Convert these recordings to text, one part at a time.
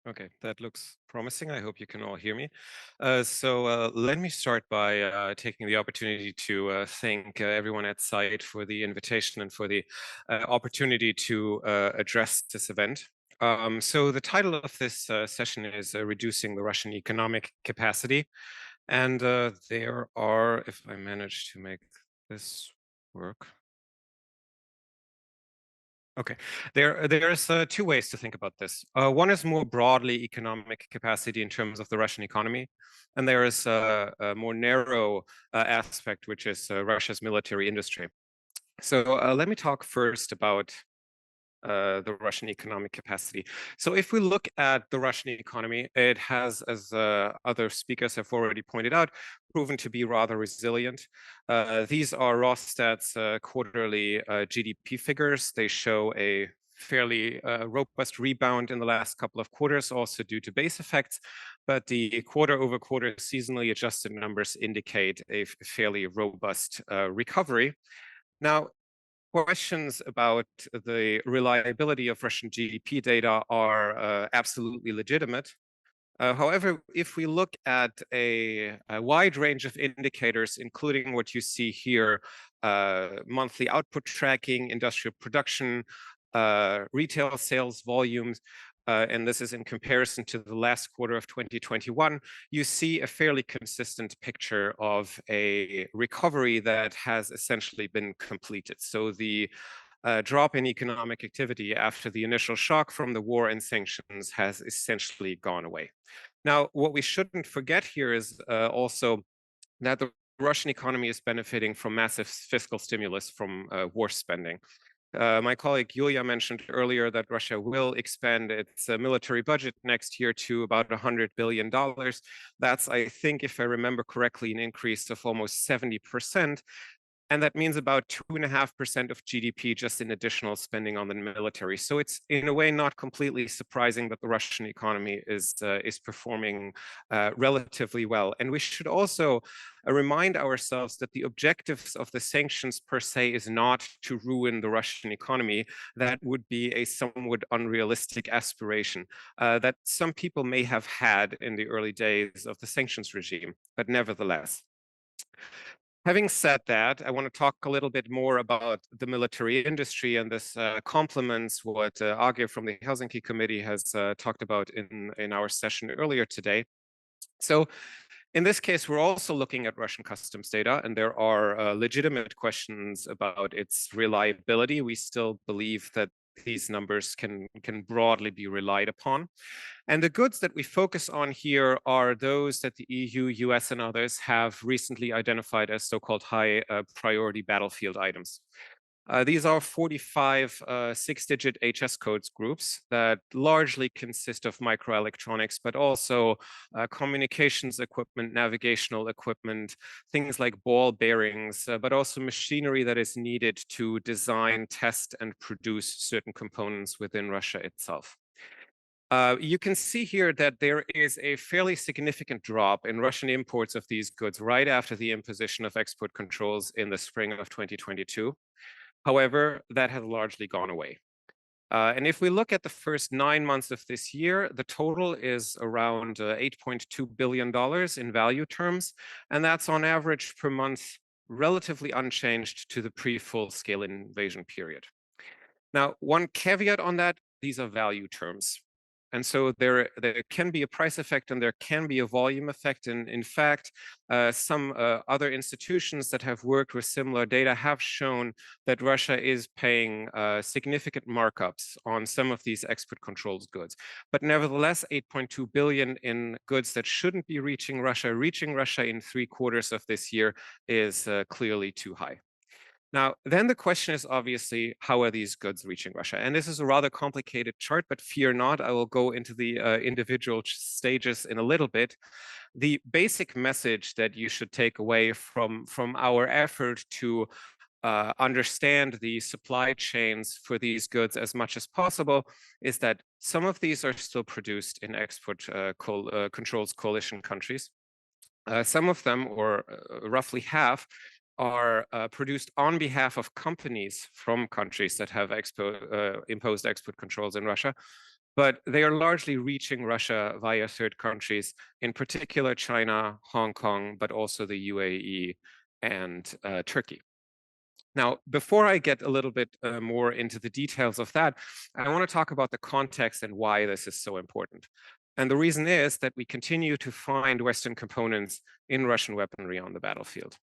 Okay, that looks promising. I hope you can all hear me. Let me start by taking the opportunity to thank everyone at site for the invitation and for the opportunity to address this event. So the title of this session is Reducing the Russian Economic Capacity. And there are, if I manage to make this work. Okay, there's two ways to think about this. One is more broadly economic capacity in terms of the Russian economy, and there is a more narrow aspect, which is Russia's military industry. So let me talk first about the Russian economic capacity. So if we look at the Russian economy, it has, as other speakers have already pointed out, proven to be rather resilient. These are Rostat's quarterly GDP figures. They show a fairly robust rebound in the last couple of quarters, also due to base effects. But the quarter-over-quarter seasonally adjusted numbers indicate a fairly robust recovery. Now, questions about the reliability of Russian GDP data are absolutely legitimate. However, if we look at a wide range of indicators, including what you see here, monthly output tracking, industrial production, retail sales volumes, and this is in comparison to the last quarter of 2021, you see a fairly consistent picture of a recovery that has essentially been completed. So the drop in economic activity after the initial shock from the war and sanctions has essentially gone away. Now, what we shouldn't forget here is also that the Russian economy is benefiting from massive fiscal stimulus from war spending. My colleague Yulia mentioned earlier that Russia will expand its military budget next year to about $100 billion. That's, I think, if I remember correctly, an increase of almost 70%. And that means about 2.5% of GDP just in additional spending on the military. So it's in a way not completely surprising that the Russian economy is performing relatively well. And we should also remind ourselves that the objectives of the sanctions per se is not to ruin the Russian economy. That would be a somewhat unrealistic aspiration that some people may have had in the early days of the sanctions regime, but nevertheless. Having said that, I want to talk a little bit more about the military industry, and this complements what Age from the Helsinki Committee has talked about in our session earlier today. So in this case, we're also looking at Russian customs data, and there are legitimate questions about its reliability. We still believe that these numbers can broadly be relied upon. And the goods that we focus on here are those that the EU, US, and others have recently identified as so-called high priority battlefield items. These are 45 six-digit HS codes groups that largely consist of microelectronics, but also communications equipment, navigational equipment, things like ball bearings, but also machinery that is needed to design, test, and produce certain components within Russia itself. You can see here that there is a fairly significant drop in Russian imports of these goods right after the imposition of export controls in the spring of 2022. However, that has largely gone away. And if we look at the first 9 months of this year, the total is around $8.2 billion in value terms, and that's on average per month relatively unchanged to the pre-full-scale invasion period. Now, one caveat on that, these are value terms. And so there can be a price effect and there can be a volume effect. And in fact, some other institutions that have worked with similar data have shown that Russia is paying significant markups on some of these export controls goods. But nevertheless, 8.2 billion in goods that shouldn't be reaching Russia in 3 quarters of this year is clearly too high. Now, then the question is obviously, how are these goods reaching Russia? And this is a rather complicated chart, but fear not, I will go into the individual stages in a little bit. The basic message that you should take away from our effort to understand the supply chains for these goods as much as possible is that some of these are still produced in export controls coalition countries. Some of them, or roughly half, are produced on behalf of companies from countries that have imposed export controls in Russia. but they are largely reaching Russia via third countries, in particular China, Hong Kong, but also the UAE and Turkey. Now, before I get a little bit more into the details of that, I want to talk about the context and why this is so important. And the reason is that we continue to find Western components in Russian weaponry on the battlefield.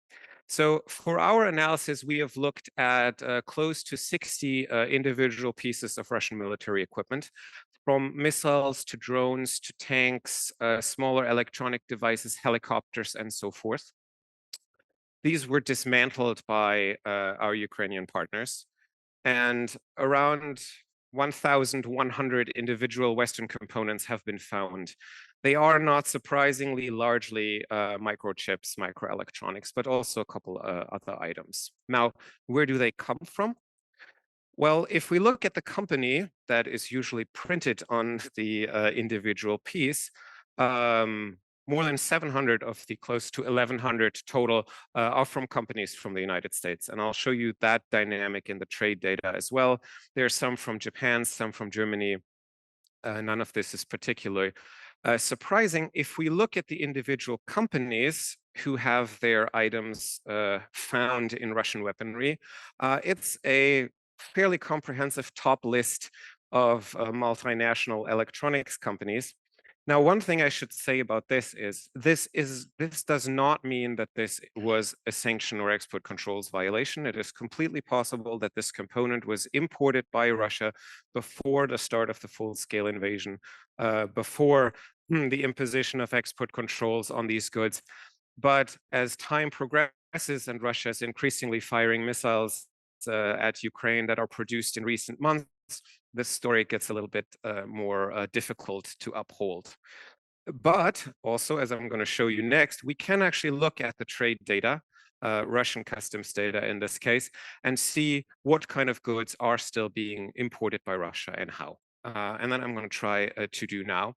So for our analysis, we have looked at close to 60 individual pieces of Russian military equipment, from missiles to drones to tanks, smaller electronic devices, helicopters, and so forth. These were dismantled by our Ukrainian partners, and around 1,100 individual Western components have been found. They are not surprisingly largely microchips, microelectronics, but also a couple other items. Now, where do they come from? Well, if we look at the company that is usually printed on the individual piece, more than 700 of the close to 1,100 total are from companies from the United States. And I'll show you that dynamic in the trade data as well. There are some from Japan, some from Germany. None of this is particularly surprising. If we look at the individual companies who have their items found in Russian weaponry, it's a fairly comprehensive top list of multinational electronics companies. Now, one thing I should say about this does not mean that this was a sanction or export controls violation. It is completely possible that this component was imported by Russia before the start of the full-scale invasion, before the imposition of export controls on these goods. But as time progresses and Russia is increasingly firing missiles at Ukraine that are produced in recent months, this story gets a little bit more difficult to uphold. But also, as I'm going to show you next, we can actually look at the trade data, Russian customs data in this case, and see what kind of goods are still being imported by Russia and how. And then I'm going to try to do now.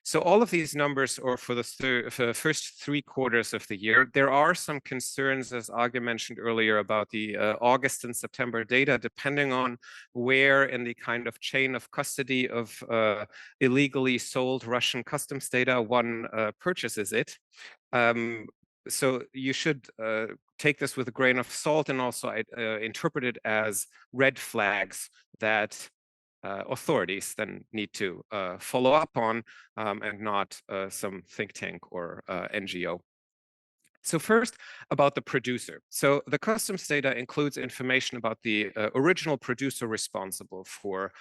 So all of these numbers are for the first 3 quarters of the year. There are some concerns, as Age mentioned earlier, about the August and September data, depending on where in the kind of chain of custody of illegally sold Russian customs data one purchases it. So you should take this with a grain of salt and also interpret it as red flags that authorities then need to follow up on, and not some think tank or NGO. So first, about the producer. So the customs data includes information about the original producer responsible for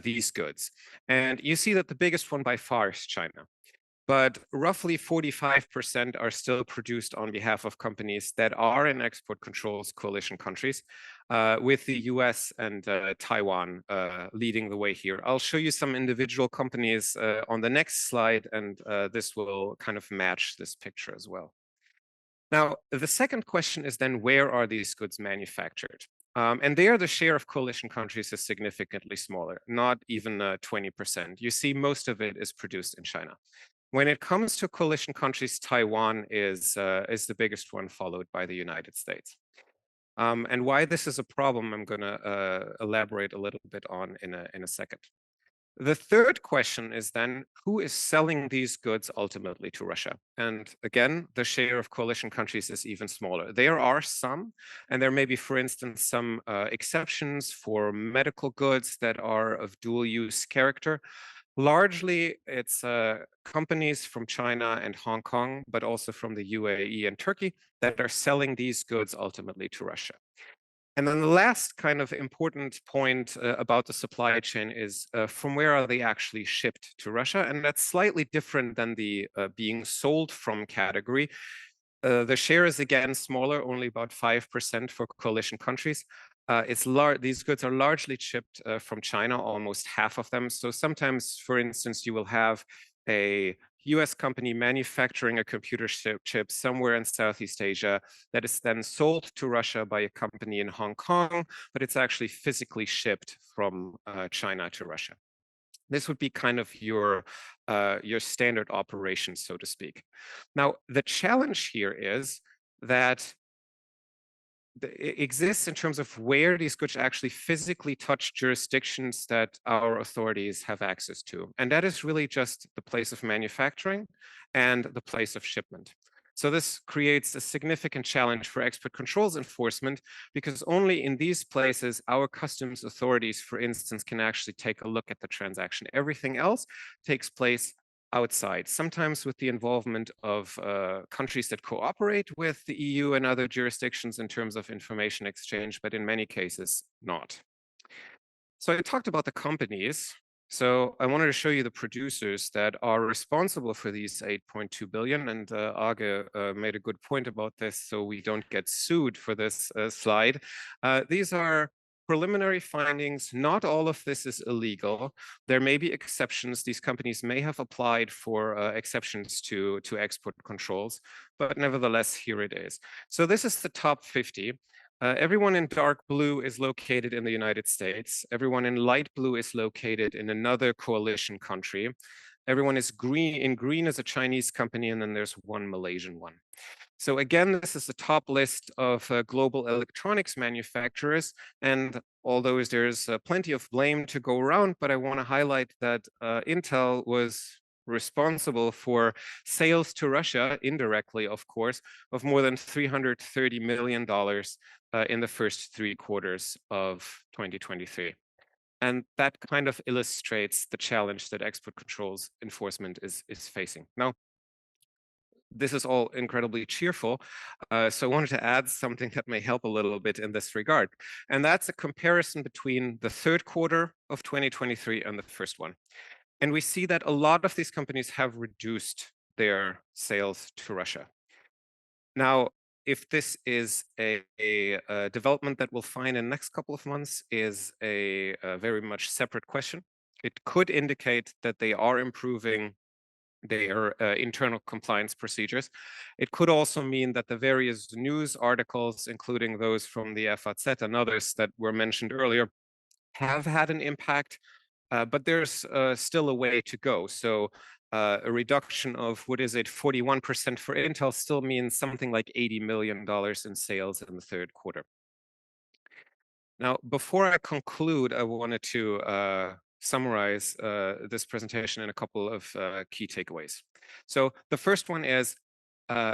these goods. And you see that the biggest one by far is China. But roughly 45% are still produced on behalf of companies that are in export controls coalition countries, with the US and Taiwan leading the way here. I'll show you some individual companies on the next slide, and this will kind of match this picture as well. Now, the second question is then, where are these goods manufactured? And there, the share of coalition countries is significantly smaller, not even 20%. You see, most of it is produced in China. When it comes to coalition countries, Taiwan is the biggest one, followed by the United States. And why this is a problem, I'm going to elaborate a little bit on in a second. The third question is then, who is selling these goods ultimately to Russia? And again, the share of coalition countries is even smaller. There are some, and there may be, for instance, some exceptions for medical goods that are of dual use character. Largely, it's companies from China and Hong Kong, but also from the UAE and Turkey that are selling these goods ultimately to Russia. And then the last kind of important point about the supply chain is from where are they actually shipped to Russia? And that's slightly different than the being sold from category. The share is again smaller, only about 5% for coalition countries. These goods are largely shipped from China, almost half of them. So sometimes, for instance, you will have a US company manufacturing a computer chip somewhere in Southeast Asia that is then sold to Russia by a company in Hong Kong, but it's actually physically shipped from China to Russia. This would be kind of your standard operation, so to speak. Now, the challenge here is that exists in terms of where these goods actually physically touch jurisdictions that our authorities have access to. And that is really just the place of manufacturing and the place of shipment. So this creates a significant challenge for export controls enforcement, because only in these places our customs authorities, for instance, can actually take a look at the transaction. Everything else takes place outside, sometimes with the involvement of countries that cooperate with the EU and other jurisdictions in terms of information exchange, but in many cases not. So I talked about the companies. So I wanted to show you the producers that are responsible for these 8.2 billion. And Age made a good point about this, so we don't get sued for this slide. These are preliminary findings. Not all of this is illegal. There may be exceptions. These companies may have applied for exceptions to export controls, but nevertheless, here it is. So this is the top 50. Everyone in dark blue is located in the United States. Everyone in light blue is located in another coalition country. Everyone is green. In green is a Chinese company, and then there's one Malaysian one. So again, this is the top list of global electronics manufacturers. And although there's plenty of blame to go around, but I want to highlight that Intel was responsible for sales to Russia, indirectly, of course, of more than $330 million in the first 3 quarters of 2023. And that kind of illustrates the challenge that export controls enforcement is facing. Now, this is all incredibly cheerful, so I wanted to add something that may help a little bit in this regard. And that's a comparison between the 3rd quarter of 2023 and the first one. And we see that a lot of these companies have reduced their sales to Russia. Now, if this is a development that we'll find in the next couple of months is a very much separate question. It could indicate that they are improving their internal compliance procedures. It could also mean that the various news articles, including those from the FAZ and others that were mentioned earlier, have had an impact, but there's still a way to go. So a reduction of, what is it, 41% for Intel still means something like $80 million in sales in the 3rd quarter. Now, before I conclude, I wanted to summarize this presentation in a couple of key takeaways. So the first one is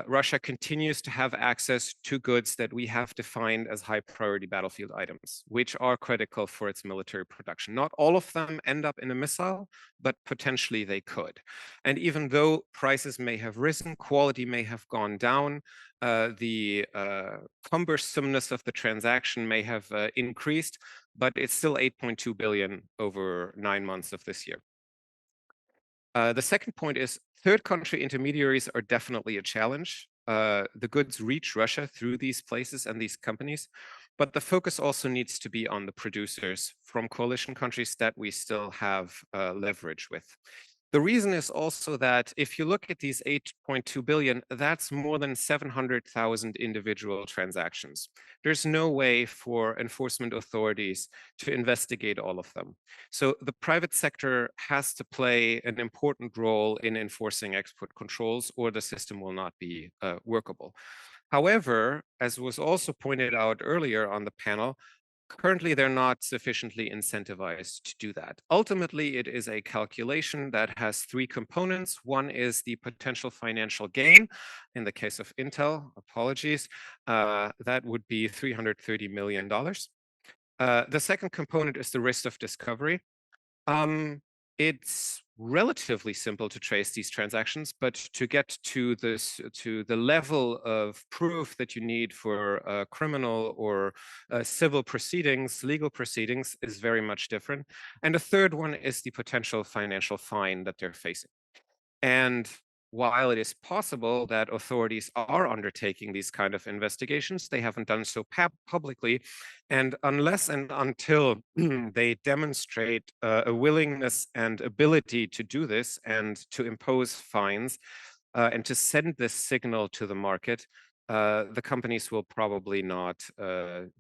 Russia continues to have access to goods that we have defined as high priority battlefield items, which are critical for its military production. Not all of them end up in a missile, but potentially they could. And even though prices may have risen, quality may have gone down, the cumbersomeness of the transaction may have increased, but it's still 8.2 billion over 9 months of this year. The second point is third country intermediaries are definitely a challenge. The goods reach Russia through these places and these companies, but the focus also needs to be on the producers from coalition countries that we still have leverage with. The reason is also that if you look at these 8.2 billion, that's more than 700,000 individual transactions. There's no way for enforcement authorities to investigate all of them. So the private sector has to play an important role in enforcing export controls, or the system will not be workable. However, as was also pointed out earlier on the panel, currently they're not sufficiently incentivized to do that. Ultimately, it is a calculation that has 3 components. One is the potential financial gain. In the case of Intel, apologies, that would be $330 million. The second component is the risk of discovery. It's relatively simple to trace these transactions, but to get to the level of proof that you need for criminal or civil proceedings, legal proceedings, is very much different. And the third one is the potential financial fine that they're facing. And while it is possible that authorities are undertaking these kind of investigations, they haven't done so publicly. And unless and until they demonstrate a willingness and ability to do this and to impose fines and to send this signal to the market, the companies will probably not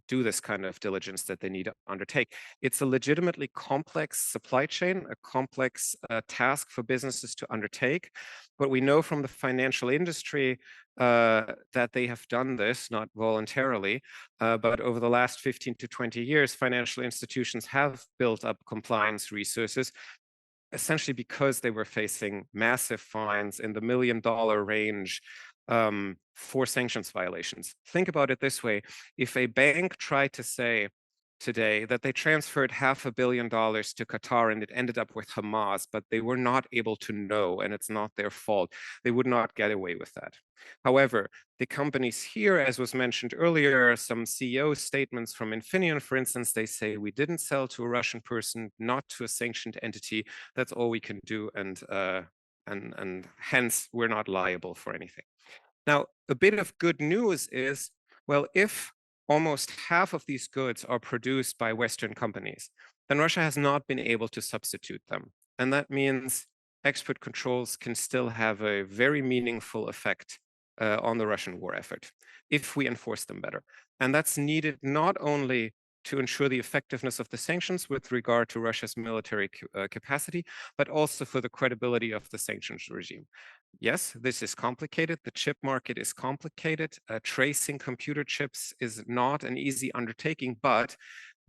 do this kind of diligence that they need to undertake. It's a legitimately complex supply chain, a complex task for businesses to undertake. But we know from the financial industry that they have done this, not voluntarily, but over the last 15 to 20 years, financial institutions have built up compliance resources, essentially because they were facing massive fines in the $1 million range for sanctions violations. Think about it this way. If a bank tried to say today that they transferred $500 million to Qatar and it ended up with Hamas, but they were not able to know, and it's not their fault, they would not get away with that. However, the companies here, as was mentioned earlier, some CEO statements from Infineon, for instance, they say we didn't sell to a Russian person, not to a sanctioned entity. That's all we can do, and hence we're not liable for anything. Now, a bit of good news is, well, if almost half of these goods are produced by Western companies, then Russia has not been able to substitute them. And that means export controls can still have a very meaningful effect on the Russian war effort if we enforce them better. And that's needed not only to ensure the effectiveness of the sanctions with regard to Russia's military capacity, but also for the credibility of the sanctions regime. Yes, this is complicated. The chip market is complicated. Tracing computer chips is not an easy undertaking, but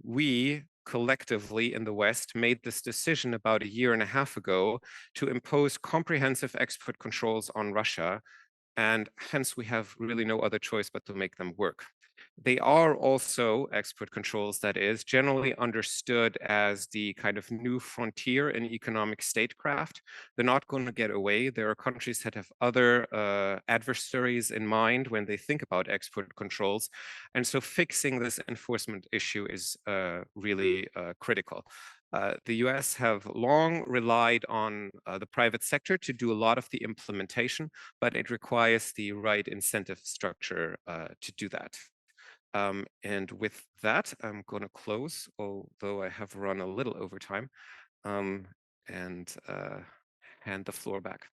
we collectively in the West made this decision about 1.5 years ago to impose comprehensive export controls on Russia, and hence we have really no other choice but to make them work. They are also export controls that is generally understood as the kind of new frontier in economic statecraft. They're not going to get away. There are countries that have other adversaries in mind when they think about export controls. And so fixing this enforcement issue is really critical. The US have long relied on the private sector to do a lot of the implementation, but it requires the right incentive structure to do that. And with that, I'm going to close, although I have run a little over time, and hand the floor back.